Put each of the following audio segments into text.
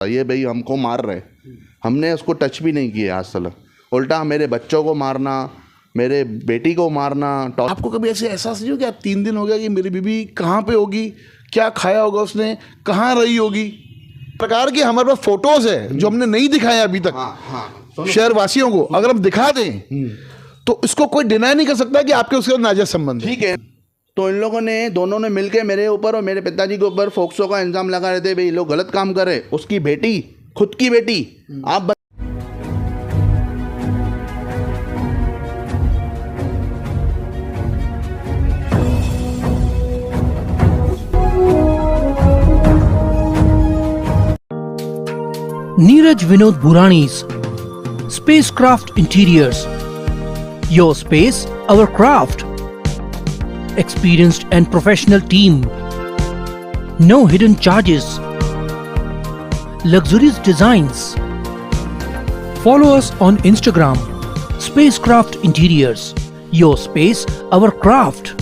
ये भाई हमको मार रहे, हमने उसको टच भी नहीं किया आज तक। उल्टा मेरे बच्चों को मारना, मेरे बेटी को मारना। आपको कभी ऐसे एहसास नहीं हो कि आप 3 दिन हो गया कि मेरी बीबी कहाँ पे होगी, क्या खाया होगा उसने, कहाँ रही होगी? प्रकार की हमारे पास फोटोज है जो हमने नहीं दिखाया अभी तक। शहर वासियों को अगर हम दिखा दें तो इसको कोई डिनाई नहीं कर सकता कि आपके उसके नाजायज संबंध। ठीक है, तो इन लोगों ने दोनों ने मिलके मेरे ऊपर और मेरे पिताजी के ऊपर फोक्सो का इल्जाम लगा रहे थे, भाई लोग गलत काम कर रहे। उसकी बेटी, खुद की बेटी, आप Neeraj Vinod Burani's Spacecraft Interiors. Your space, our craft. Experienced and professional team. No hidden charges. Luxurious designs. Follow us on Instagram. Spacecraft Interiors. Your space, our craft.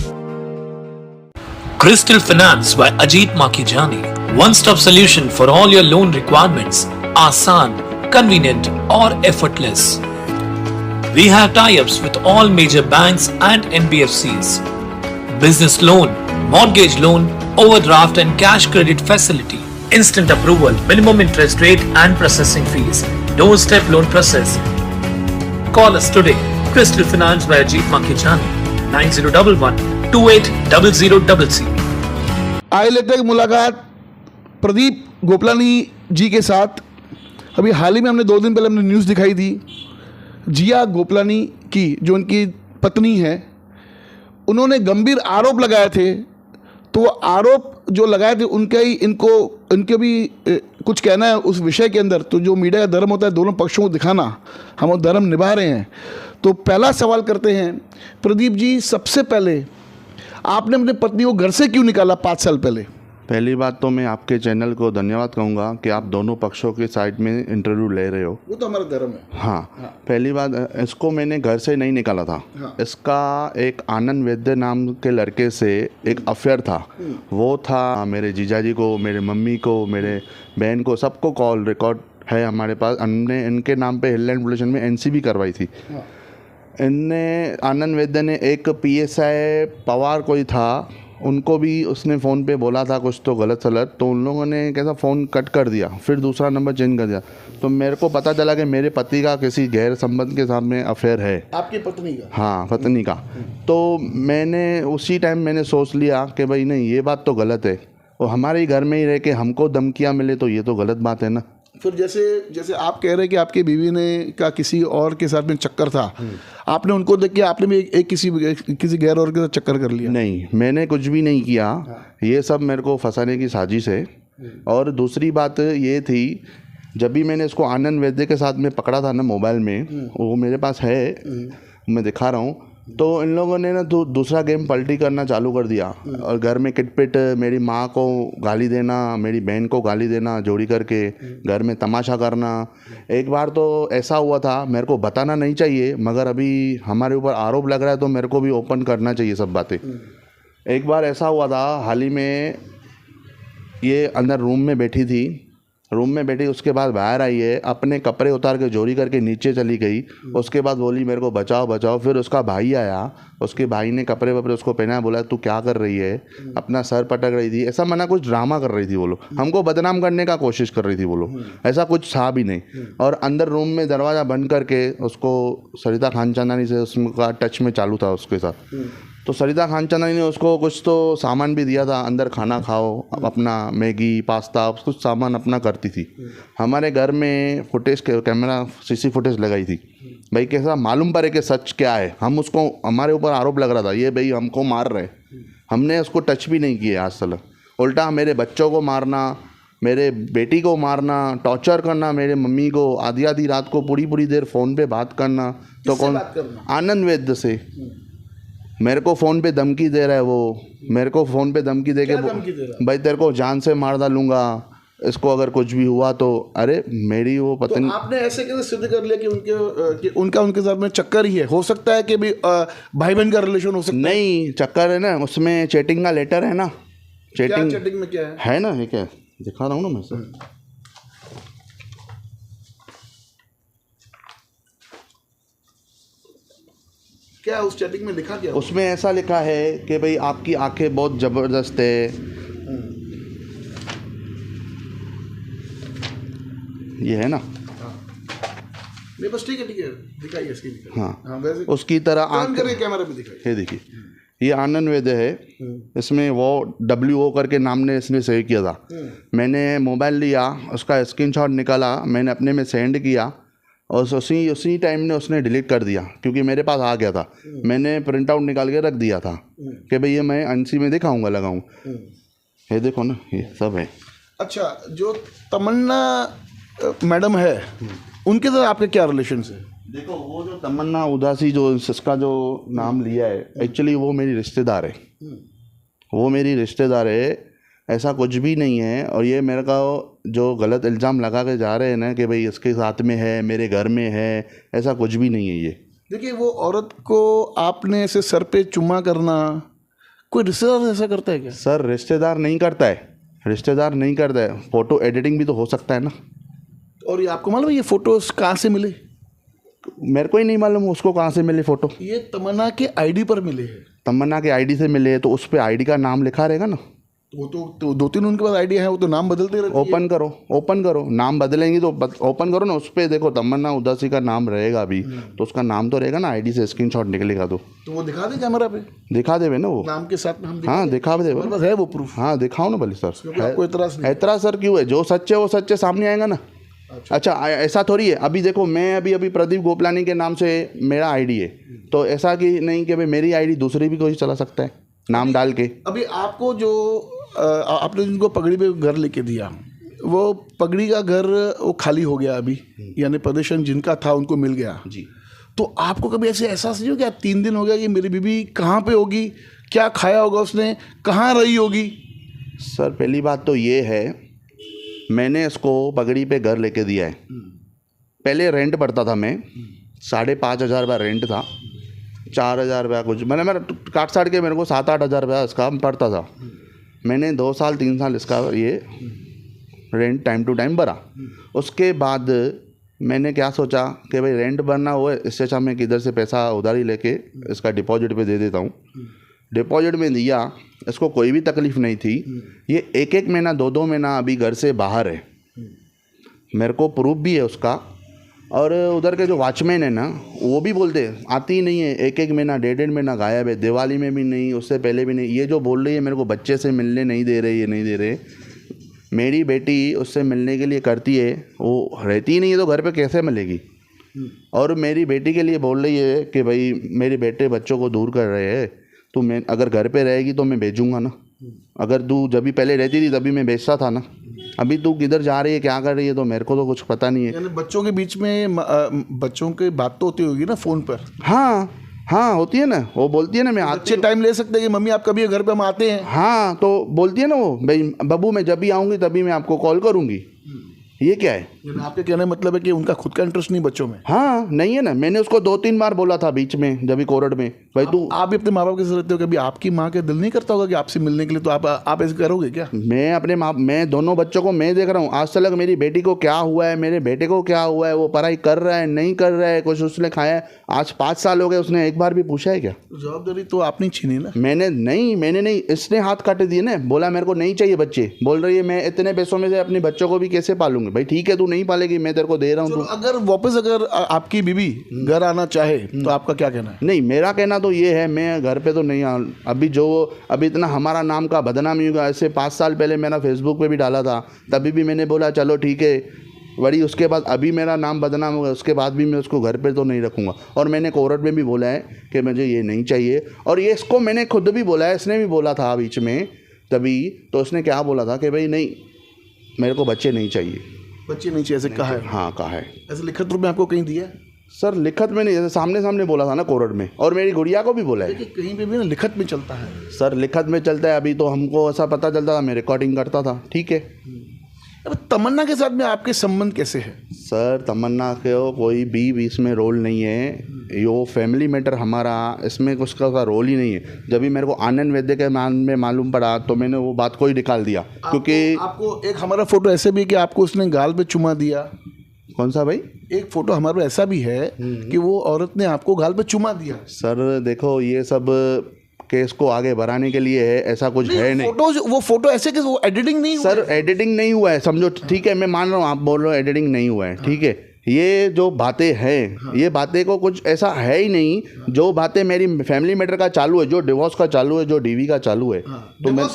Crystal Finance by Ajit Makijani. One-stop solution for all your loan requirements. Asan, convenient or effortless. We have tie-ups with all major banks and NBFCs. Business loan, mortgage loan, overdraft and cash credit facility. Instant approval, minimum interest rate and processing fees. Doorstep loan process. Call us today. Crystal Finance by Ajit Makijani. 9011-280066. आए लेते हैं मुलाकात प्रदीप गोपलानी जी के साथ। अभी हाल ही में हमने 2 दिन पहले हमने न्यूज़ दिखाई थी जिया गोपलानी की, जो उनकी पत्नी है। उन्होंने गंभीर आरोप लगाए थे, तो वो आरोप जो लगाए थे इनके भी कुछ कहना है उस विषय के अंदर। तो जो मीडिया का धर्म होता है दोनों पक्षों को दिखाना, हम वो धर्म निभा रहे हैं। तो पहला सवाल करते हैं प्रदीप जी, सबसे पहले आपने अपनी पत्नी को घर से क्यों निकाला 5 साल पहले? पहली बात तो मैं आपके चैनल को धन्यवाद कहूँगा कि आप दोनों पक्षों के साइड में इंटरव्यू ले रहे हो। वो तो हमारा धर्म है। हाँ, पहली बात, इसको मैंने घर से नहीं निकाला था। इसका एक आनंद वैद्य नाम के लड़के से एक अफेयर था। वो था मेरे जीजाजी को, मेरे मम्मी को, मेरे बहन को, सबको कॉल रिकॉर्ड है हमारे पास। हमने इनके नाम पे हिललैंड पुलिस स्टेशन में एनसी भी करवाई थी। इनने आनंद वैद्य ने एक PSI पवार कोई था, उनको भी उसने फ़ोन पे बोला था कुछ तो गलत सलत, तो उन लोगों ने कैसा फ़ोन कट कर दिया, फिर दूसरा नंबर चेंज कर दिया। तो मेरे को पता चला कि मेरे पति का किसी गैर संबंध के साथ में अफेयर है। आपकी पत्नी का? हाँ, पत्नी का। तो मैंने उसी टाइम मैंने सोच लिया कि भाई नहीं, ये बात तो गलत है। और हमारे ही घर में ही रह के हमको धमकियाँ मिले तो ये तो गलत बात है ना। फिर जैसे आप कह रहे हैं कि आपकी बीवी ने का किसी और के साथ में चक्कर था, आपने उनको देख के आपने भी एक किसी गैर और के साथ चक्कर कर लिया? नहीं, मैंने कुछ भी नहीं किया। ये सब मेरे को फंसाने की साजिश है। और दूसरी बात ये थी, जब भी मैंने इसको आनंद वैद्य के साथ में पकड़ा था ना मोबाइल में, वो मेरे पास है, मैं दिखा रहा हूँ। तो इन लोगों ने ना दूसरा गेम पलटी करना चालू कर दिया और घर में किटपिट, मेरी माँ को गाली देना, मेरी बहन को गाली देना जोड़ी करके, घर में तमाशा करना। एक बार तो ऐसा हुआ था, मेरे को बताना नहीं चाहिए मगर अभी हमारे ऊपर आरोप लग रहा है तो मेरे को भी ओपन करना चाहिए सब बातें। एक बार ऐसा हुआ था हाल ही में, ये अंदर रूम में बैठी, उसके बाद बाहर आई है, अपने कपड़े उतार के चोरी करके नीचे चली गई। उसके बाद बोली मेरे को बचाओ बचाओ। फिर उसका भाई आया, उसके भाई ने कपड़े वपड़े उसको पहनाया, बोला तू क्या कर रही है, अपना सर पटक रही थी, ऐसा मना कुछ ड्रामा कर रही थी। वो लोग हमको बदनाम करने का कोशिश कर रही थी वो लोग, ऐसा कुछ था भी नहीं। और अंदर रूम में दरवाज़ा बंद करके उसको सरिता खानचंदानी से उसका टच में चालू था उसके साथ। तो सरिता खानचंदानी ने उसको कुछ तो सामान भी दिया था, अंदर खाना खाओ, अपना मैगी पास्ता कुछ सामान अपना करती थी। हमारे घर में फुटेज कैमरा CC फुटेज लगाई थी। भाई कैसा मालूम पड़े कि सच क्या है। हम उसको, हमारे ऊपर आरोप लग रहा था ये भाई हमको मार रहे, हमने उसको टच भी नहीं किया आज तक। उल्टा मेरे बच्चों को मारना, मेरे बेटी को मारना, टॉर्चर करना, मेरे मम्मी को आधी रात को पूरी देर फ़ोन पे बात करना। तो कौन? आनंद वैद्य से। मेरे को फ़ोन पे धमकी दे रहा है वो, मेरे को फ़ोन पे धमकी दे के भाई तेरे को जान से मार डालूंगा, इसको अगर कुछ भी हुआ तो। अरे मेरी वो पत्नी। तो आपने ऐसे कैसे सिद्ध कर लिया कि उनके साथ में चक्कर ही है? हो सकता है कि भी भाई बहन का रिलेशन हो सकता है। नहीं, चक्कर है ना, उसमें चैटिंग का लेटर है ना। चैटिंग में क्या है ना, ये क्या दिखा रहा हूँ ना मैं सर। क्या उस चैटिंग में लिखा क्या? उसमें ऐसा लिखा है कि भाई आपकी आंखें बहुत ज़बरदस्त है, ये है ना। नहीं बस ठीक है दिखाइए इसकी दिखाइए। हाँ वैसे उसकी तरह आंख करके कैमरा में दिखाइए। ये देखिए, ये आनंद वैद्य है, इसमें वो WO करके नाम ने इसने सेव किया था। मैंने मोबाइल लिया, उसका स्क्रीनशॉट निकाला, मैंने अपने में सेंड किया और उसी टाइम ने उसने डिलीट कर दिया क्योंकि मेरे पास आ गया था। मैंने प्रिंट आउट निकाल के रख दिया था कि भाई ये मैं अंशी में दिखाऊंगा लगाऊँ। ये देखो ना, ये सब है। अच्छा, जो तमन्ना मैडम है उनके साथ आपके क्या रिलेशन है? देखो वो जो तमन्ना उदासी जो इसका जो नाम लिया है, एक्चुअली वो मेरी रिश्तेदार है, वो मेरी रिश्तेदार है, ऐसा कुछ भी नहीं है। और ये मेरे का जो गलत इल्ज़ाम लगा के जा रहे हैं ना कि भाई इसके साथ में है, मेरे घर में है, ऐसा कुछ भी नहीं है। ये देखिए, वो औरत को आपने ऐसे सर पे चुम्मा करना, कोई रिश्तेदार ऐसा करता है क्या? सर रिश्तेदार नहीं करता है, रिश्तेदार नहीं करता है, फ़ोटो एडिटिंग भी तो हो सकता है ना। और ये आपको मालूम है ये फ़ोटोज़ कहाँ से मिले? मेरे को ही नहीं मालूम उसको कहाँ से मिले फ़ोटो। ये तमन्ना के आईडी पर मिले हैं। तमन्ना के आईडी से मिले तो उस पर आईडी का नाम लिखा रहेगा ना। वो तो 2-3 उनके पास आईडी है, वो तो नाम बदलते रहते हैं। ओपन करो, नाम बदलेंगी तो ओपन करो ना, उस पर देखो तमन्ना उदासी का नाम रहेगा अभी, तो उसका नाम तो रहेगा ना, आईडी से स्क्रीनशॉट निकलेगा तो वो दिखा दे कैमरा पे, दिखा देवे ना वो नाम के साथ में हम हाँ दिखा देवे, बस है वो प्रूफ। हाँ दिखाओ ना भले सर। आपको एतराज़ नहीं? एतराज़ सर क्यों है? जो सच्चे वो सच्चे सामने आएगा ना। अच्छा ऐसा थोड़ी है, अभी देखो मैं अभी प्रदीप गोपलानी के नाम से मेरा आईडी है, तो ऐसा कि नहीं कि भाई मेरी आईडी दूसरी भी कोई चला सकता है नाम डाल के। अभी आपको जो आपने जिनको पगड़ी पे घर लेके दिया, वो पगड़ी का घर वो खाली हो गया अभी, यानी प्रदर्शन जिनका था उनको मिल गया जी। तो आपको कभी ऐसे एहसास नहीं हो गया 3 दिन हो गया कि मेरी बीबी कहाँ पे होगी, क्या खाया होगा उसने, कहाँ रही होगी? सर पहली बात तो ये है, मैंने इसको पगड़ी पे घर लेके दिया है। पहले रेंट भरता था मैं, 5,500 रुपया रेंट था, 4,000 रुपया कुछ मैंने काट साट के मेरे को 7-8 हज़ार रुपया इसका पड़ता था। मैंने 2 साल 3 साल इसका ये रेंट टाइम टू टाइम भरा। उसके बाद मैंने क्या सोचा कि भाई रेंट भरना हो, इससे अच्छा मैं किधर से पैसा उधारी लेके इसका डिपॉजिट पे दे देता हूँ। डिपॉजिट में दिया, इसको कोई भी तकलीफ़ नहीं थी। ये 1-1 महीना 2-2 महीना अभी घर से बाहर है, मेरे को प्रूफ भी है उसका। और उधर के जो वॉचमैन है ना, वो भी बोलते आती ही नहीं है, 1-1 महीना 1.5 महीना गायब है, दिवाली में भी नहीं, उससे पहले भी नहीं। ये जो बोल रही है मेरे को बच्चे से मिलने नहीं दे रहे, ये नहीं दे रहे, मेरी बेटी उससे मिलने के लिए करती है, वो रहती ही नहीं है तो घर पे कैसे मिलेगी। और मेरी बेटी के लिए बोल रही है कि भाई मेरे बेटे बच्चों को दूर कर रहे हैं, तो मैं अगर घर पे रहेगी तो मैं भेजूँगा ना। अगर तू जब भी पहले रहती थी तभी मैं भेजता था ना, अभी तू किधर जा रही है क्या कर रही है तो मेरे को तो कुछ पता नहीं है। यानी बच्चों के बीच में बच्चों की बात तो होती होगी ना फ़ोन पर? हाँ होती है ना, वो बोलती है ना मैं अच्छे टाइम ले सकते हैं कि मम्मी आप कभी घर पे हम आते हैं। हाँ तो बोलती है ना वो, भाई बब्बू मैं जब भी आऊँगी तभी मैं आपको कॉल करूँगी। ये क्या है? आपके कहने का मतलब है कि उनका खुद का इंटरेस्ट नहीं बच्चों में? हाँ नहीं है ना, मैंने उसको 2-3 बार बोला था बीच में जब भी कोरट में, भाई तू आप भी अपने माँ बाप के साथ रहते हो, कभी आपकी माँ के दिल नहीं करता होगा कि आपसे मिलने के लिए, तो आप ऐसे करोगे क्या? मैं अपने मैं दोनों बच्चों को मैं देख रहा हूँ आज तक, मेरी बेटी को क्या हुआ है, मेरे बेटे को क्या हुआ है, वो पढ़ाई कर रहा है नहीं कर रहा है, कुछ उसने खाया है, आज 5 साल हो गए, उसने एक बार भी पूछा है क्या? जवाबदारी तो आपने छीनी ना। मैंने नहीं, इसने हाथ काटे दिए ना, बोला मेरे को नहीं चाहिए बच्चे, बोल रही है मैं इतने पैसों में से अपने बच्चों को भी कैसे पालूंगी। भाई ठीक है तू नहीं पालेगी, मैं तेरे को दे रहा हूँ। अगर वापस अगर आपकी बीवी घर आना चाहे तो आपका क्या कहना है? नहीं, मेरा कहना तो ये है, मैं घर पे तो नहीं अभी इतना हमारा नाम का बदनामी होगा। ऐसे 5 साल पहले मेरा फेसबुक पे भी डाला था, तभी भी मैंने बोला चलो ठीक है, वही उसके बाद अभी मेरा नाम बदनाम होगा, उसके बाद भी मैं उसको घर पे तो नहीं रखूँगा। और मैंने कोर्ट में भी बोला है कि मुझे ये नहीं चाहिए, और ये इसको मैंने खुद भी बोला है, इसने भी बोला था बीच में तभी, तो उसने क्या बोला था कि भाई नहीं मेरे को बच्चे नहीं चाहिए। बच्चे नहीं चाहिए ऐसे कहा है? हाँ कहा है। ऐसे लिखित रूप में आपको कहीं दिया है? सर लिखत में नहीं, जैसे सामने बोला था ना कोर्ट में, और मेरी गुड़िया को भी बोला है। कहीं पे भी ना लिखत में चलता है। सर लिखत में चलता है, अभी तो हमको ऐसा पता चलता था, मैं रिकॉर्डिंग करता था, ठीक है। अब तमन्ना के साथ में आपके संबंध कैसे है? सर तमन्ना के कोई भी बीच में रोल नहीं है, ये फैमिली मैटर हमारा, इसमें उसका रोल ही नहीं है। जब भी मेरे को आनंद वैद्य के नाम में मालूम पड़ा तो मैंने वो बात को ही निकाल दिया, क्योंकि आपको एक हमारा फोटो ऐसे भी कि आपको उसने गाल पे चुमा दिया। कौन सा भाई? एक फोटो हमारे ऐसा भी है कि वो औरत ने आपको गाल पे चुमा दिया। सर देखो ये सब केस को आगे बढ़ाने के लिए है, ऐसा कुछ है नहीं। वो फोटो ऐसे कि वो एडिटिंग नहीं हुआ सर एडिटिंग नहीं हुआ है, समझो, ठीक है, मैं मान रहा हूँ, आप बोल रहे हो एडिटिंग नहीं हुआ है, ठीक है। ये जो बातें हैं, ये बातें को कुछ ऐसा है ही नहीं। जो बातें मेरी फैमिली मैटर का चालू है, जो डिवोर्स का चालू है, जो डीवी का चालू है, तो मैं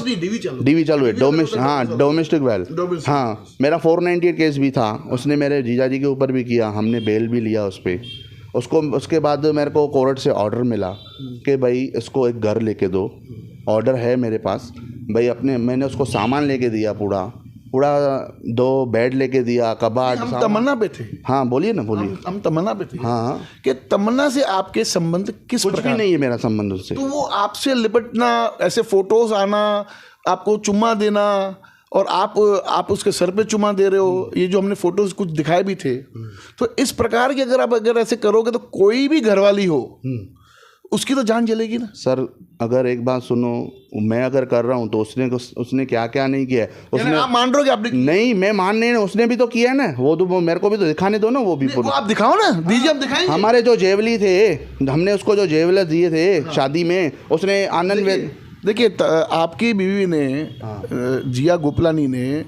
डीवी चालू है, डोमेस्टिक वायलेंस। हाँ, मेरा 498 केस भी था, उसने मेरे जीजा जी के ऊपर भी किया, हमने बेल भी लिया उस पर। उसके बाद मेरे को कोर्ट से ऑर्डर मिला कि भाई इसको एक घर लेके दो। ऑर्डर है मेरे पास भाई, मैंने उसको सामान लेके दिया, पूरा 2 बेड लेके दिया, कबाड़। हम तमन्ना पे थे। हाँ बोलिए ना, बोलिए। हम तमन्ना पे थे। हाँ, कि तमन्ना से आपके संबंध किस कुछ प्रकार? भी नहीं है मेरा संबंध उससे। तो वो आपसे लिपटना, ऐसे फोटोज आना, आपको चुम्मा देना, और आप उसके सर पे चुम्मा दे रहे हो, ये जो हमने फोटोज कुछ दिखाए भी थे, तो इस प्रकार की अगर ऐसे करोगे तो कोई भी घरवाली हो उसकी तो जान जलेगी ना। सर अगर एक बात सुनो, मैं अगर कर रहा हूँ तो उसने क्या क्या नहीं किया है। उसने, आप मान रहे हो कि आपने नहीं, मैं मान नहीं, उसने भी तो किया है ना। वो मेरे को भी तो दिखाने दो ना, वो भी वो आप दिखाओ ना, दीजिए, हम दिखाएंगे। हमारे जो जेवली थे, हमने उसको जो जेवलर दिए थे शादी में, उसने आनंद देखिए आपकी बीवी ने, जिया गोपलानी ने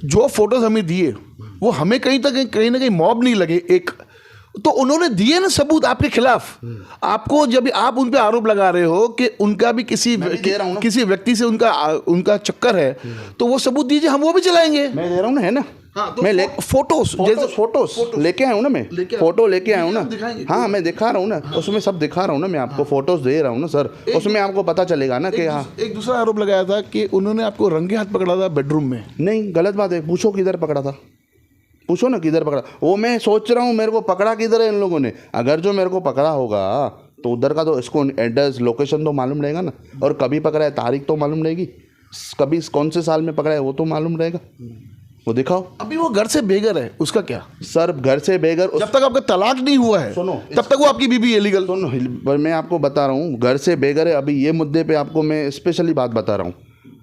जो फोटोज हमें दिए, वो हमें कहीं ना कहीं मॉब नहीं लगे एक, तो उन्होंने दिए ना सबूत आपके खिलाफ। आपको जब आप उन पे आरोप लगा रहे हो कि उनका भी किसी व्यक्ति से उनका चक्कर है, तो वो सबूत दीजिए, हम वो भी चलाएंगे। मैं दे रहा हूँ ना, है ना। हाँ, तो मैं फोटोज लेके आया हूँ ना, मैं फोटो लेके आया हूँ ना। हाँ, मैं दिखा रहा हूँ ना, उसमें सब दिखा रहा हूँ ना, मैं आपको फोटोज दे रहा हूँ ना सर, उसमें आपको पता चलेगा ना कि हाँ। एक दूसरा आरोप लगाया था कि उन्होंने आपको रंगे हाथ पकड़ा था बेडरूम में। नहीं, गलत बात है, पूछो किधर पकड़ा था, पूछो ना किधर पकड़ा। वो मैं सोच रहा हूँ मेरे को पकड़ा किधर है इन लोगों ने। अगर जो मेरे को पकड़ा होगा तो उधर का तो इसको एड्रेस, लोकेशन तो मालूम रहेगा ना, और कभी पकड़ा है तारीख तो मालूम रहेगी, कभी कौन से साल में पकड़ा है वो तो मालूम रहेगा। वो दिखाओ। अभी वो घर से बेघर है, उसका क्या? सर घर से बेघर, जब तक आपका तलाक नहीं हुआ है, सुनो, तब तक वो आपकी बीबी इलीगल। सुनो, मैं आपको बता रहा हूँ, घर से बेघर है। अभी ये मुद्दे पे आपको मैं स्पेशली बात बता रहा हूँ।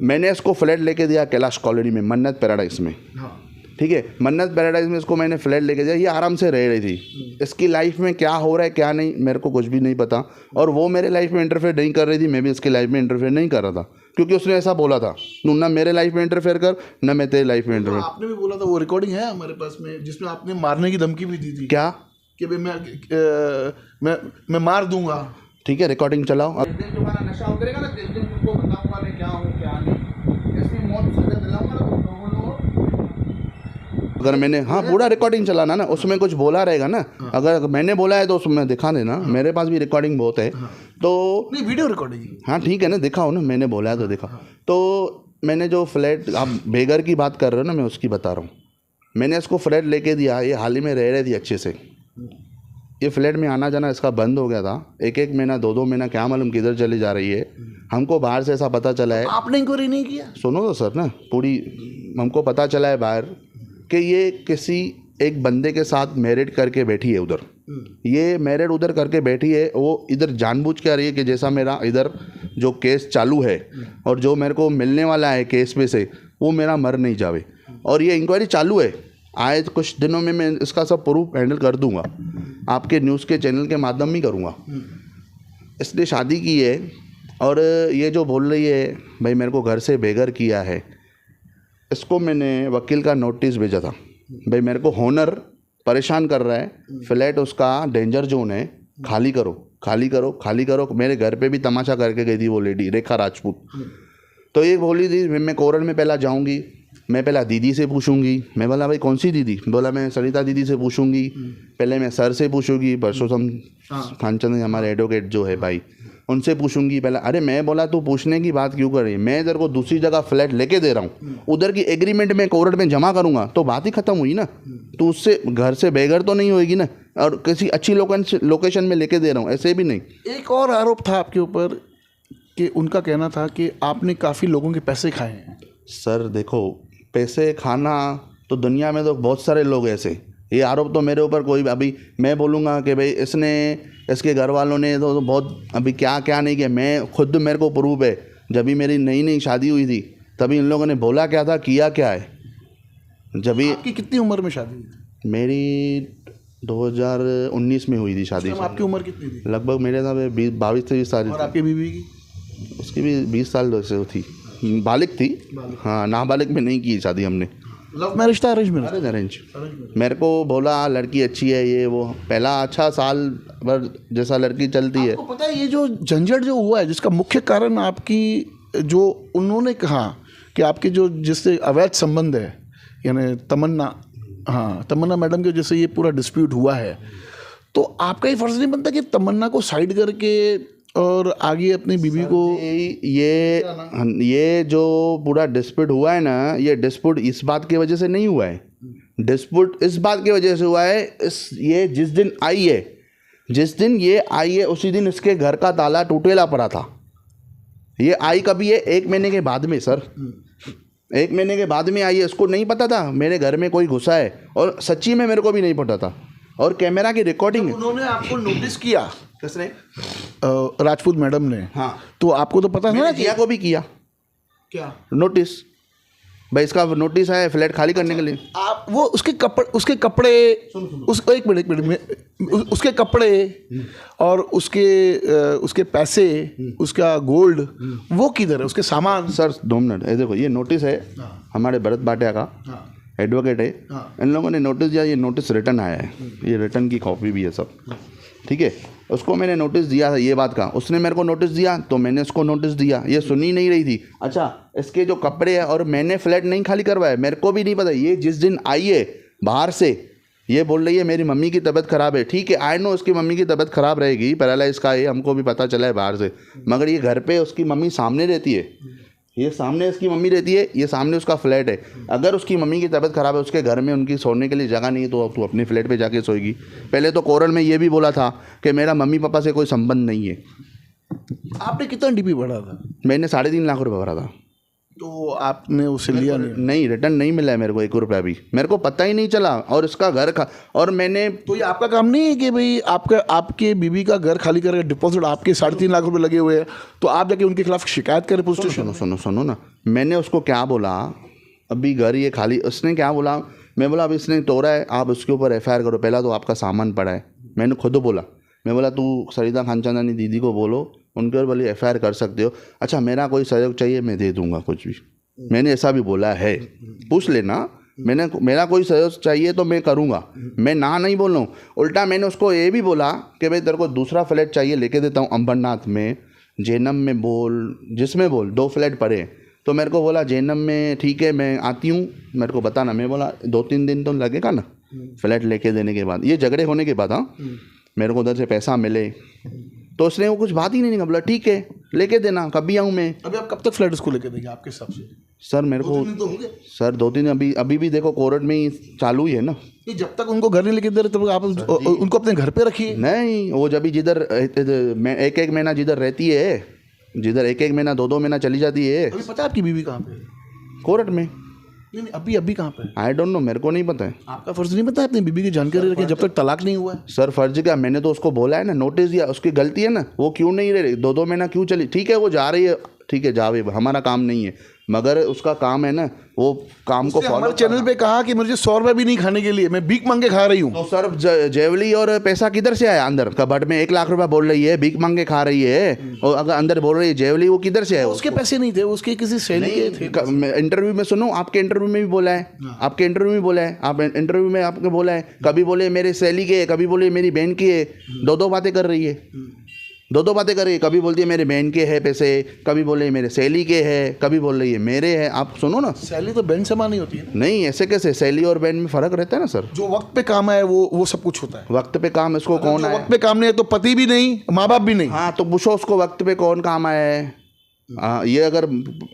मैंने इसको फ्लैट लेके दिया कैलाश कॉलोनी में, मन्नत पैराडाइज में, ठीक है। मन्नत पैराडाइज में इसको मैंने फ्लैट लेके दिया, ये आराम से रह रही थी। इसकी लाइफ में क्या हो रहा है क्या नहीं मेरे को कुछ भी नहीं पता, और वो मेरे लाइफ में इंटरफेयर नहीं कर रही थी, मैं भी इसकी लाइफ में इंटरफेयर नहीं कर रहा था, क्योंकि उसने ऐसा बोला था, ना मेरे लाइफ में इंटरफेयर कर, ना मैं तेरे लाइफ में इंटरफेयर। आपने भी बोला था, वो रिकॉर्डिंग है हमारे पास में, जिसमें आपने मारने की धमकी भी दी थी। क्या? कि मैं मार दूंगा। ठीक है, रिकॉर्डिंग चलाओ। तुम्हारा नशा उतरेगा ना, जिस दिन तुमको बताऊंगा मैं क्या हूँ क्या नहीं, इसमें मौत सजा दिलाऊंगा ना तुम लोगों को। अगर मैंने, हाँ, पूरा रिकॉर्डिंग चलाना ना, उसमें कुछ बोला रहेगा ना। अगर मैंने बोला है तो उसमें दिखा देना, मेरे पास भी रिकॉर्डिंग बहुत है। तो नहीं, वीडियो रिकॉर्डिंग। हाँ ठीक है ना, दिखाओ ना, मैंने बोला है तो दिखा। तो मैंने जो फ्लैट, आप बेघर की बात कर रहे हो ना, मैं उसकी बता रहा हूँ। मैंने इसको फ्लैट लेके दिया, ये हाल ही में रह रही थी अच्छे से। ये फ्लैट में आना जाना इसका बंद हो गया था, 1-1 महीना 2-2 महीना क्या मालूम किधर चली जा रही है। हमको बाहर से ऐसा पता चला है। आपने इंक्वायरी नहीं किया? सुनो तो सर ना, पूरी हमको पता चला है बाहर कि ये किसी एक बंदे के साथ मैरिड करके बैठी है उधर। ये मैरिड उधर करके बैठी है, वो इधर जानबूझ के आ रही है कि जैसा मेरा इधर जो केस चालू है और जो मेरे को मिलने वाला है केस पे से, वो मेरा मर नहीं जावे। और ये इंक्वायरी चालू है, आए कुछ दिनों में मैं इसका सब प्रूफ हैंडल कर दूंगा, आपके न्यूज़ के चैनल के माध्यम ही करूँगा। इसने शादी की है और ये जो बोल रही है भाई मेरे को घर से बेघर किया है, इसको मैंने वकील का नोटिस भेजा था, भाई मेरे को होनर परेशान कर रहा है, फ्लैट उसका डेंजर जोन है, खाली करो खाली करो खाली करो। मेरे घर पे भी तमाशा करके गई थी वो लेडी रेखा राजपूत। तो ये बोली थी मैं कोर्ट में पहला जाऊंगी, मैं पहला दीदी से पूछूंगी। मैं बोला भाई कौन सी दीदी? बोला मैं सरिता दीदी से पूछूंगी, पहले मैं सर से पूछूंगी, परसोत्तम खानचंद हमारे एडवोकेट जो है भाई, उनसे पूछूंगी पहले। अरे मैं बोला तू पूछने की बात क्यों कर रही है, मैं इधर को दूसरी जगह फ्लैट लेके दे रहा हूँ, उधर की एग्रीमेंट में कोर्ट में जमा करूँगा तो बात ही खत्म हुई ना। तो उससे घर से बेघर तो नहीं होएगी ना, और किसी अच्छी लोकेशन में लेके दे रहा हूँ, ऐसे भी नहीं। एक और आरोप था आपके ऊपर कि उनका कहना था कि आपने काफ़ी लोगों के पैसे खाए हैं। सर देखो, पैसे खाना तो दुनिया में तो बहुत सारे लोग ऐसे, ये आरोप तो मेरे ऊपर कोई, अभी मैं बोलूँगा कि भाई इसने, इसके घर वालों ने तो बहुत अभी क्या क्या नहीं किया। मैं खुद, मेरे को प्रूफ है, जब भी मेरी नई नई शादी हुई थी तभी इन लोगों ने बोला क्या था, किया क्या है। जब भी आपकी कितनी उम्र में शादी हुई थी? मेरी 2019 में हुई थी शादी। तब आपकी उम्र कितनी थी? लगभग मेरे साथ 22-23 साल। और आपकी बीवी की? उसकी भी 20 साल से थी, बालिग थी। हाँ, नाबालिग में नहीं की शादी हमने। लव मैरिज था अरेंज मैरिज? अरेंज। मेरे को बोला लड़की अच्छी है, ये वो पहला अच्छा साल भर जैसा लड़की चलती है। आपको पता है ये जो झंझट जो हुआ है जिसका मुख्य कारण आपकी जो उन्होंने कहा कि आपके जो जिससे अवैध संबंध है, यानी तमन्ना, हाँ तमन्ना मैडम के जैसे ये पूरा डिस्प्यूट हुआ है, तो आपका ये फर्ज नहीं बनता कि तमन्ना को साइड करके और आगे अपनी बीवी को? ये जो पूरा डिस्प्यूट हुआ है ना, ये डिस्प्यूट इस बात की वजह से नहीं हुआ है। डिस्प्यूट इस बात की वजह से हुआ है, ये जिस दिन ये आई है उसी दिन इसके घर का ताला टूटेला पड़ा था। ये आई कभी है? 1 महीने के बाद में सर, 1 महीने के बाद में आई है। इसको नहीं पता था मेरे घर में कोई घुसा है, और सच्ची में मेरे को भी नहीं पता था। और कैमरा की रिकॉर्डिंग है। उन्होंने आपको नोटिस किया? किसने? राजपूत मैडम ने। हाँ, तो आपको तो पता है ना? जिया को भी किया क्या नोटिस? भाई इसका नोटिस है फ्लैट खाली करने के लिए। आप वो उसके कपड़े उस एक मिनट में उसके कपड़े और उसके पैसे, उसका गोल्ड, वो किधर है? उसके सामान? सर 2 मिनट, ये देखो, ये नोटिस है हमारे भरत भाटिया का, एडवोकेट है। इन लोगों ने नोटिस दिया, ये नोटिस रिटर्न आया है, ये रिटर्न की कॉपी भी है सब, ठीक है। उसको मैंने नोटिस दिया था ये बात का, उसने मेरे को नोटिस दिया तो मैंने उसको नोटिस दिया, ये सुनी नहीं रही थी। अच्छा, इसके जो कपड़े हैं, और मैंने फ्लैट नहीं खाली करवाया, मेरे को भी नहीं पता। ये जिस दिन आई है बाहर से, ये बोल रही है मेरी मम्मी की तबीयत ख़राब है। ठीक है, आई नो उसकी मम्मी की तबीयत ख़राब रहेगी, पैरालाइज का, ये हमको भी पता चला है बाहर से, मगर ये घर पे उसकी मम्मी सामने रहती है, ये सामने इसकी मम्मी रहती है, ये सामने उसका फ्लैट है। अगर उसकी मम्मी की तबीयत ख़राब है, उसके घर में उनकी सोने के लिए जगह नहीं है, तो तू अपने फ्लैट पे जाके सोएगी। पहले तो कोरल में ये भी बोला था कि मेरा मम्मी पापा से कोई संबंध नहीं है। आपने कितना डीपी भरा था? मैंने 3.5 लाख रुपये भरा था। तो आपने उसे लिया नहीं, रिटर्न नहीं मिला है मेरे को 1 रुपया भी, मेरे को पता ही नहीं चला। और इसका घर और मैंने, तो ये आपका काम नहीं है कि भाई आपके बीवी का घर खाली करके डिपॉजिट आपके 3.5 लाख रुपए लगे हुए हैं, तो आप जाके उनके खिलाफ शिकायत करें पुलिस स्टेशन? सुनो ना, मैंने उसको क्या बोला, अभी घर ये खाली, उसने क्या बोला, मैं बोला अब इसने तोड़ा है, आप उसके ऊपर FIR करो, पहला तो आपका सामान पड़ा है। मैंने खुद बोला, मैं बोला तू सरिता खानचंदानी दीदी को बोलो, उनके ऊपर बोली FIR कर सकते हो। अच्छा, मेरा कोई सहयोग चाहिए मैं दे दूंगा कुछ भी, मैंने ऐसा भी बोला है, पूछ लेना। मेरा कोई सहयोग चाहिए तो मैं करूँगा, मैं ना नहीं बोल रहा हूँ। उल्टा मैंने उसको ये भी बोला कि भाई तेरे को दूसरा फ्लैट चाहिए लेके देता हूँ, अंबरनाथ में, जेनम में बोल, जिसमें बोल, 2 फ्लैट पड़े। तो मेरे को बोला जेनम में ठीक है मैं आती हूँ, मेरे को बताना। मैं बोला 2-3 दिन तो लगेगा ना फ्लैट लेके देने के बाद, ये झगड़े होने के बाद। हाँ, मेरे को उधर से पैसा मिले, तो उसने वो कुछ बात ही नहीं बोला, ठीक है लेके देना, कभी आऊँ मैं। अभी आप कब तक फ्लैट उसको लेके देंगे आपके हिसाब से? सर मेरे को तो हो गए सर 2 दिन, अभी भी देखो कोर्ट में ही चालू ही है ना। जब तक उनको घर नहीं लेके दे रहे तब आप उनको अपने घर पे रखिए। नहीं, वो जब जिधर 1-1 महीना जिधर रहती है, जिधर 1-1 महीना 2-2 महीना चली जाती है। अभी पता है आपकी बीवी कहाँ पे? कोर्ट में। नहीं, अभी कहाँ पे? आई डोंट नो, मेरे को नहीं पता है। आपका फर्ज नहीं पता है अपनी बीवी की जानकारी रखें जब तक तलाक नहीं हुआ है? सर फर्ज क्या, मैंने तो उसको बोला है ना, नोटिस दिया, उसकी गलती है ना, वो क्यों नहीं रह रही, 2-2 महीना क्यों चली। ठीक है वो जा रही है, ठीक है जावे, हमारा काम नहीं है, मगर उसका काम है ना, वो काम को फॉलो। हमारे चैनल पे कहा कि मुझे 100 रुपये भी नहीं खाने के लिए, मैं भीख मांग के खा रही हूँ। तो सर जेवली और पैसा किधर से आया? अंदर कबर्ड में 1 लाख रुपया बोल रही है, भीख मांग के खा रही है, और अगर अंदर बोल रही है जेवली, वो किधर से आया? उसके पैसे नहीं थे, उसके किसी सहेली के थे। इंटरव्यू में सुनो, आपके इंटरव्यू में भी बोला है, आपके इंटरव्यू में बोला है, आप इंटरव्यू में आपको बोला है, कभी बोले मेरे सहेली के, कभी बोले मेरी बहन की है, 2-2 बातें कर रही है, 2-2 बातें कर रही है। कभी बोलती है मेरे बहन के है पैसे, कभी बोल रही है मेरे सहेली के है, कभी बोल रही है मेरे है। आप सुनो ना, सहेली तो बहन समान नहीं होती है। नहीं, ऐसे कैसे? सहेली और बहन में फ़र्क रहता है ना सर। जो वक्त पे काम है वो सब कुछ होता है। वक्त पे काम इसको कौन है? वक्त पे काम नहीं है तो पति भी नहीं, माँ बाप भी नहीं। हाँ, तो पूछो उसको वक्त पे कौन काम आया है। ये अगर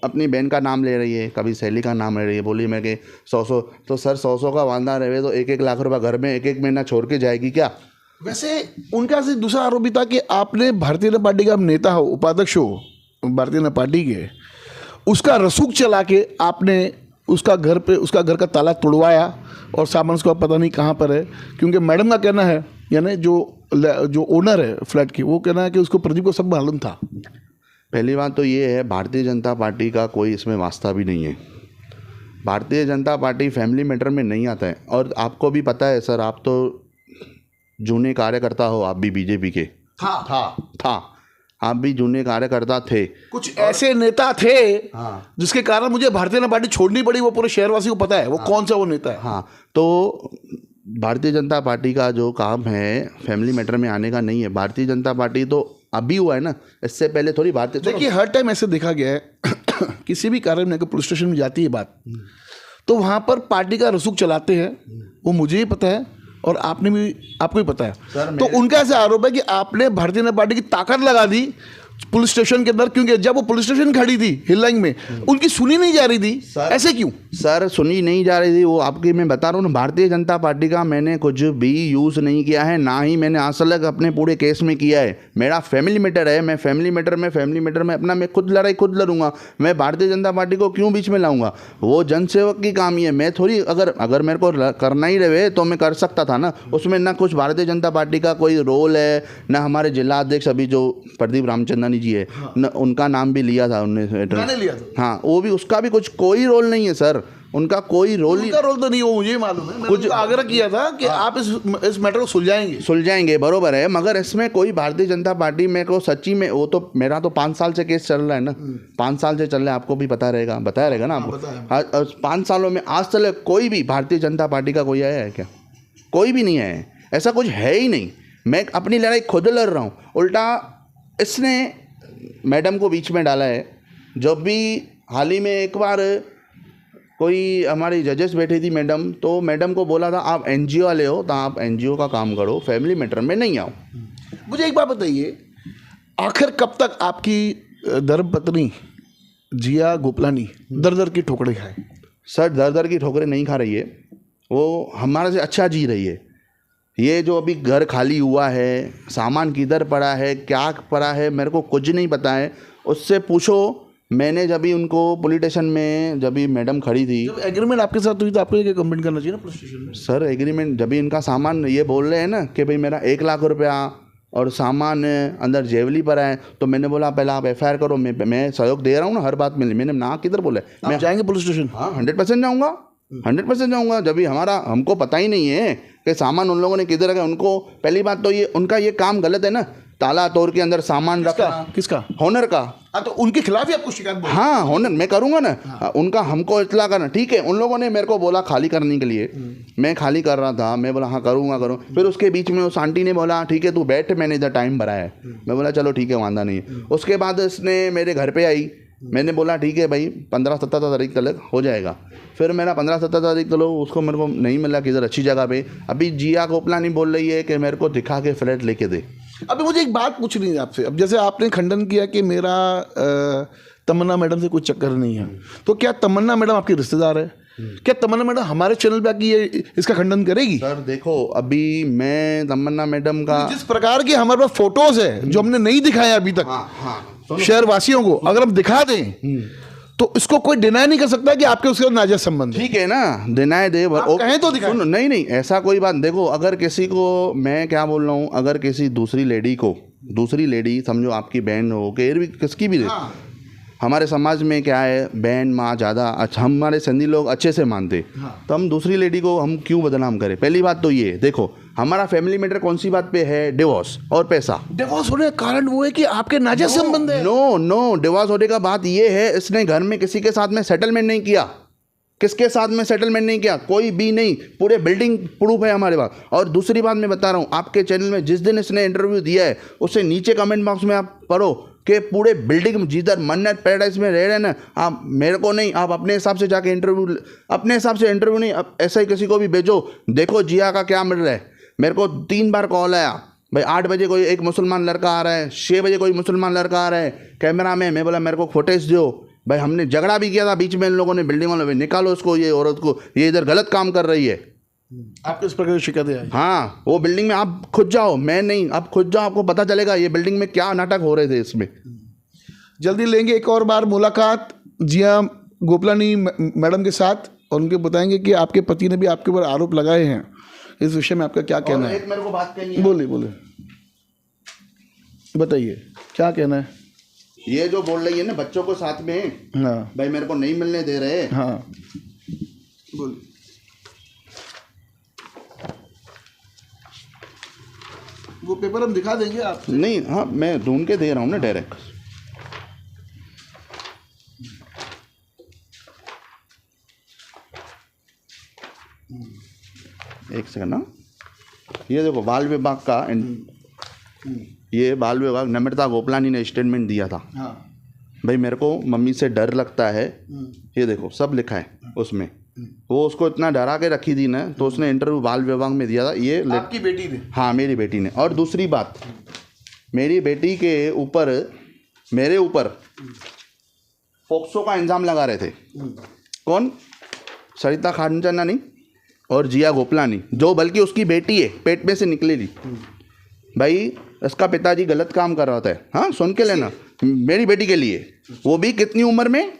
अपनी बहन का नाम ले रही है, कभी सहेली का नाम ले रही है, बोली मैं कि 100 तो सर 100 का वादा रहे तो 1-1 लाख रुपया घर में 1-1 महीना छोड़ के जाएगी क्या? वैसे उनका से दूसरा आरोप भी था कि आपने भारतीय जनता पार्टी का नेता हो, उपाध्यक्ष हो भारतीय जनता पार्टी के, उसका रसूख चला के आपने उसका घर का ताला तोड़वाया और सामान उसका पता नहीं कहाँ पर है। क्योंकि मैडम का कहना है, यानी जो ओनर है फ्लैट की, वो कहना है कि उसको प्रदीप को सब मालूम था। पहली बात तो ये है, भारतीय जनता पार्टी का कोई इसमें वास्ता भी नहीं है। Bharatiya Janata party family matter में नहीं आता है। और आपको भी पता है सर, आप तो जूने कार्यकर्ता हो, आप भी बीजेपी के था आप भी जूने कार्यकर्ता थे। कुछ ऐसे नेता थे जिसके कारण मुझे भारतीय जनता पार्टी छोड़नी पड़ी, वो पूरे शहरवासी को पता है वो कौन सा वो नेता है। हाँ, तो भारतीय जनता पार्टी का जो काम है फैमिली मैटर में आने का नहीं है। भारतीय जनता पार्टी तो अभी हुआ है ना, इससे पहले थोड़ी भारतीय। देखिए हर टाइम ऐसे देखा गया है किसी भी कार्य में पुलिस स्टेशन में जाती है बात, तो वहाँ पर पार्टी का रसूख चलाते हैं, वो मुझे ही पता है और आपको भी पता है। तो उनका ऐसा आरोप है कि आपने भारतीय जनता पार्टी की ताकत लगा दी पुलिस स्टेशन के अंदर, क्योंकि जब वो पुलिस स्टेशन खड़ी थी हिल में, उनकी सुनी नहीं जा रही थी। ऐसे क्यों सर? सुनी नहीं जा रही थी वो आपकी, मैं बता रहा हूँ ना, भारतीय जनता पार्टी का मैंने कुछ भी यूज़ नहीं किया है, ना ही मैंने आज तक अपने पूरे केस में किया है। मेरा फैमिली मैटर है, मैं फैमिली मैटर में अपना मैं खुद लड़ाई खुद लड़ूंगा। मैं भारतीय जनता पार्टी को क्यों बीच में लाऊंगा? वो जनसेवक की काम ही है। मैं थोड़ी अगर मेरे को करना ही रहे तो मैं कर सकता था ना, उसमें ना कुछ भारतीय जनता पार्टी का कोई रोल है, ना हमारे जिला अध्यक्ष अभी जो प्रदीप रामचंद्रानी जी है, न उनका नाम भी लिया था मैंने लिया था। हाँ, वो भी, उसका भी कुछ कोई रोल नहीं है सर, उनका कोई रोल उनका रोल तो नहीं, वो मुझे मालूम है। कुछ आग्रह किया था कि आप इस मैटर को सुलझाएंगे, बरोबर है, मगर इसमें कोई भारतीय जनता पार्टी में को सच्ची में, वो तो मेरा तो 5 साल से केस चल रहा है ना, 5 साल से चल रहा है, आपको भी बताया रहेगा ना आपको। 5 सालों में आज तक कोई भी भारतीय जनता पार्टी का कोई आया है क्या? कोई भी नहीं आया है, ऐसा कुछ है ही नहीं। मैं अपनी लड़ाई खुद लड़ रहा हूँ, उल्टा इसने मैडम को बीच में डाला है। जब भी हाल ही में एक बार कोई हमारी जजेस बैठी थी मैडम, तो मैडम को बोला था आप एनजीओ वाले हो तो आप एनजीओ का काम करो, फैमिली मैटर में नहीं आओ। मुझे एक बात बताइए, आखिर कब तक आपकी धर्मपत्नी जिया गोपलानी दर की ठोकरें खाए? सर दर की ठोकरें नहीं खा रही है, वो हमारे से अच्छा जी रही है। ये जो अभी घर खाली हुआ है, सामान किधर पड़ा है, क्या पड़ा है, मेरे को कुछ नहीं पता है, उससे पूछो। मैंने जब भी उनको पुलिस स्टेशन में, जब भी मैडम खड़ी थी, जब एग्रीमेंट आपके साथ हुई तो आपको ये कंप्लेंट करना चाहिए ना पुलिस स्टेशन में। सर एग्रीमेंट, जब भी इनका सामान ये बोल रहे हैं ना कि भाई मेरा 1 लाख रुपया और सामान अंदर जेवली पर है, तो मैंने बोला पहले आप FIR करो, मैं सहयोग दे रहा हूँ ना हर बात में। मैंने ना किधर बोला, मैं जाएंगे पुलिस स्टेशन? हाँ 100% जाऊँगा, 100% जाऊँगा। जब भी हमको पता ही नहीं है कि सामान उन लोगों ने किधर रखा। उनको पहली बात तो ये उनका ये काम गलत है ना, ताला तोड़ के अंदर सामान रखा। किसका? होनर का। तो उनके खिलाफ ही आपको शिकायत? हाँ, होनर मैं करूँगा ना। उनका हमको इतला करना, ठीक है। उन लोगों ने मेरे को बोला खाली करने के लिए, मैं खाली कर रहा था, मैं बोला हाँ करूँगा। फिर उसके बीच में उस आंटी ने बोला ठीक है तू बैठ, मैंने इधर टाइम भरा है। मैं बोला चलो ठीक है, वादा नहीं है। उसके बाद इसने मेरे घर पर आई, मैंने बोला ठीक है भाई 15-17 तारीख तक हो जाएगा। फिर मेरा 15-17 तारीख तक उसको मेरे को नहीं मिला किधर अच्छी जगह पे। अभी जिया गोपलानी बोल रही है कि मेरे को दिखा के फ्लैट लेके दे। अभी मुझे एक बात पूछनी है आपसे। अब जैसे आपने खंडन किया कि मेरा तमन्ना मैडम से कोई चक्कर नहीं है, तो क्या तमन्ना मैडम आपकी रिश्तेदार है? क्या तमन्ना मैडम हमारे चैनल पे आके ये इसका खंडन करेगी? सर देखो, अभी मैं तमन्ना मैडम का जिस प्रकार की हमारे पास फोटोज है जो हमने नहीं दिखाया अभी तक शहर वासियों को, अगर हम दिखा दें तो इसको कोई डिनाई नहीं कर सकता कि आपके उसके नाजायज संबंध। ठीक है ना, डिनाई दे कहें तो दिखाएं। नहीं ऐसा कोई बात। देखो अगर किसी को, मैं क्या बोल रहा हूँ, अगर किसी दूसरी लेडी समझो आपकी बहन हो कि किसकी भी हमारे समाज में क्या है, बहन माँ ज़्यादा अच्छा हमारे सिंधी लोग अच्छे से मानते, तो हम दूसरी लेडी को हम क्यों बदनाम करें? पहली बात तो ये देखो, हमारा फैमिली मैटर कौन सी बात पे है? डिवोर्स और पैसा। डिवोर्स होने का कारण वो है कि आपके नाजायज संबंध है। नो डिवोर्स होने का बात ये है, इसने घर में किसी के साथ में सेटलमेंट नहीं किया। किसके साथ में सेटलमेंट नहीं किया? कोई भी नहीं, पूरे बिल्डिंग प्रूफ है हमारे पास। और दूसरी बात मैं बता रहा हूँ, आपके चैनल में जिस दिन इसने इंटरव्यू दिया है, उससे नीचे कमेंट बॉक्स में आप पढ़ो कि पूरे बिल्डिंग में जिधर मन्नत पैराडाइज में रह रहे हैं ना, आप मेरे को नहीं, आप अपने हिसाब से जाके इंटरव्यू नहीं, आप ऐसा ही किसी को भी भेजो। देखो जिया का क्या मिल रहा है। मेरे को 3 बार कॉल आया, भाई 8 बजे कोई एक मुसलमान लड़का आ रहा है, 6 बजे कोई मुसलमान लड़का आ रहा है कैमरा में। मैं बोला मेरे को फुटेज दो। भाई हमने झगड़ा भी किया था बीच में, इन लोगों ने बिल्डिंग वालों ने, निकालो उसको, ये औरत को, ये इधर गलत काम कर रही है। आपको इस प्रकार की शिकायत है? हाँ, वो बिल्डिंग में आप खुद जाओ, मैं नहीं, आप खुद जाओ, आपको पता चलेगा ये बिल्डिंग में क्या नाटक हो रहे थे। इसमें जल्दी लेंगे एक और बार मुलाकात जिया गोपलानी मैडम के साथ, और उनके बताएंगे कि आपके पति ने भी आपके ऊपर आरोप लगाए हैं। इस विषय में आपका क्या कहना है? मेरे को बात कहनी है। बोलिए बताइए क्या कहना है। ये जो बोल रही है ना बच्चों को साथ में, हाँ भाई मेरे को नहीं मिलने दे रहे, हाँ, बोल। वो पेपर हम दिखा देंगे आप। नहीं, हाँ मैं ढूंढ के दे रहा हूँ ना डायरेक्ट। एक सेकंड ना, ये देखो बाल विभाग का ये बाल विभाग नम्रता गोपलानी ने स्टेटमेंट दिया था। हाँ। भाई मेरे को मम्मी से डर लगता है, ये देखो सब लिखा है उसमें। वो उसको इतना डरा के रखी थी ना, तो उसने इंटरव्यू बाल विभाग में दिया था। ये आपकी बेटी ने? हाँ मेरी बेटी ने। और दूसरी बात, मेरी बेटी के ऊपर मेरे ऊपर पोक्सो का इल्ज़ाम लगा रहे थे। कौन? सरिता खानचंदानी और जिया गोपलानी, जो बल्कि उसकी बेटी है, पेट में से निकलेली। भाई इसका पिताजी गलत काम कर रहा था। हाँ सुन के लेना, मेरी बेटी के लिए, वो भी कितनी उम्र में,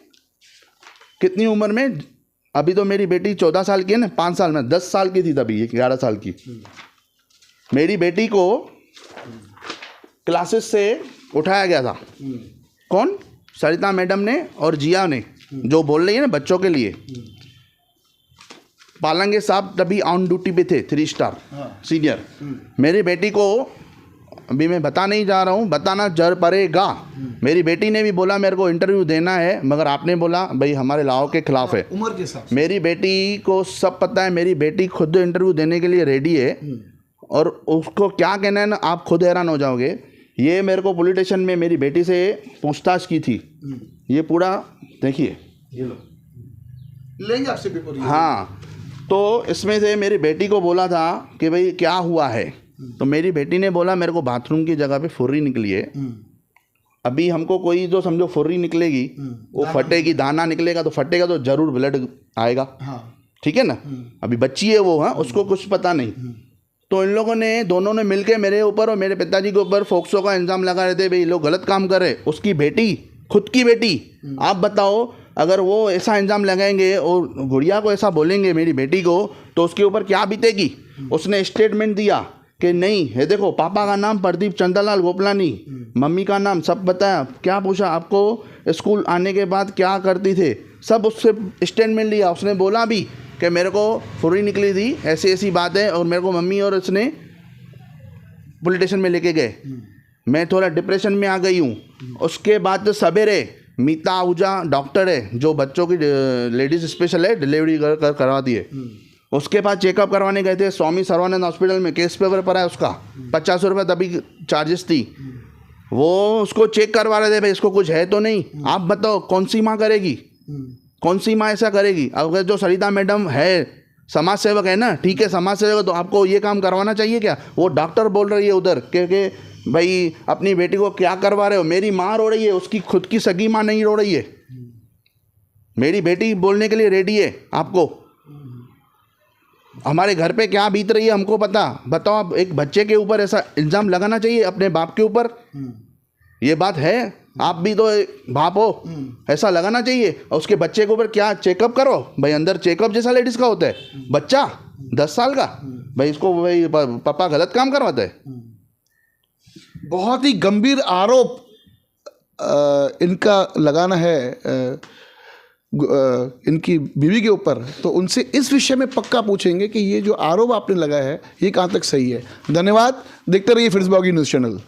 कितनी उम्र में, अभी तो मेरी बेटी 14 साल की है ना, 5 साल में 10 साल की थी तभी, 11 साल की। मेरी बेटी को क्लासेस से उठाया गया था। कौन? सरिता मैडम ने और जिया ने, जो बोल रही है ना बच्चों के लिए। पालंगे साहब तभी ऑन ड्यूटी पे थे, 3 स्टार सीनियर। मेरी बेटी को अभी मैं बता नहीं जा रहा हूँ, बताना जर पड़ेगा। मेरी बेटी ने भी बोला मेरे को इंटरव्यू देना है, मगर आपने बोला भाई हमारे लॉ के खिलाफ है। उम्र के साथ मेरी बेटी को सब पता है, मेरी बेटी खुद इंटरव्यू देने के लिए रेडी है। और उसको क्या कहना है ना, आप खुद हैरान हो जाओगे। ये मेरे को पुलिस स्टेशन में मेरी बेटी से पूछताछ की थी। ये पूरा देखिए, लेंगे आपसे पेपर। हाँ, तो इसमें से मेरी बेटी को बोला था कि भाई क्या हुआ है, तो मेरी बेटी ने बोला मेरे को बाथरूम की जगह पे फुर्री निकली है। अभी हमको कोई जो समझो फुर्री निकलेगी, वो फटेगी, दाना निकलेगा तो फटेगा तो जरूर ब्लड आएगा। ठीक है ना। अभी बच्ची है वो, हाँ उसको कुछ पता नहीं। तो इन लोगों ने, दोनों ने मिलके मेरे ऊपर और मेरे पिताजी के ऊपर फोक्सो का इल्ज़ाम लगा रहे थे, भाई लोग गलत काम कर रहे। उसकी बेटी, खुद की बेटी, आप बताओ, अगर वो ऐसा इल्ज़ाम लगाएंगे और गुड़िया को ऐसा बोलेंगे मेरी बेटी को, तो उसके ऊपर क्या बीतेगी। उसने स्टेटमेंट दिया कि नहीं, ये देखो पापा का नाम प्रदीप चंद्रलाल गोपलानी, मम्मी का नाम सब बताया। क्या पूछा, आपको स्कूल आने के बाद क्या करती थे, सब उससे स्टेटमेंट लिया। उसने बोला भी कि मेरे को फुर्री निकली थी, ऐसी ऐसी बात है, और मेरे को मम्मी और उसने पुलिस स्टेशन में लेके गए। मैं थोड़ा डिप्रेशन में आ गई हूँ। उसके बाद सवेरे मीता आहूजा डॉक्टर है, जो बच्चों की लेडीज़ स्पेशल है, डिलीवरी करवाती है, उसके पास चेकअप करवाने गए थे स्वामी सर्वानंद हॉस्पिटल में। केस पेपर पर है उसका, 50 रुपये तभी चार्जेस थी। वो उसको चेक करवा रहे थे, भाई इसको कुछ है तो नहीं। आप बताओ कौन सी माँ करेगी, कौन सी माँ ऐसा करेगी। अगर जो सरिता मैडम है समाज सेवक है ना, ठीक है समाज सेवक, तो आपको ये काम करवाना चाहिए क्या। वो डॉक्टर बोल रही है उधर कि भाई अपनी बेटी को क्या करवा रहे हो। मेरी माँ रो रही है, उसकी खुद की सगी माँ नहीं रो रही है। मेरी बेटी बोलने के लिए रेडी है। आपको हमारे घर पे क्या बीत रही है हमको पता। बताओ, आप एक बच्चे के ऊपर ऐसा इल्ज़ाम लगाना चाहिए अपने बाप के ऊपर। ये बात है, आप भी तो बाप हो, ऐसा लगाना चाहिए। और उसके बच्चे के ऊपर क्या चेकअप करो भाई, अंदर चेकअप जैसा लेडीज़ का होता है। बच्चा 10 साल का, भाई इसको भाई पापा गलत काम करवाता है। बहुत ही गंभीर आरोप इनका लगाना है इनकी बीवी के ऊपर। तो उनसे इस विषय में पक्का पूछेंगे कि ये जो आरोप आपने लगाया है ये कहाँ तक सही है। धन्यवाद। देखते रहिए फिरोजबागी न्यूज़ चैनल।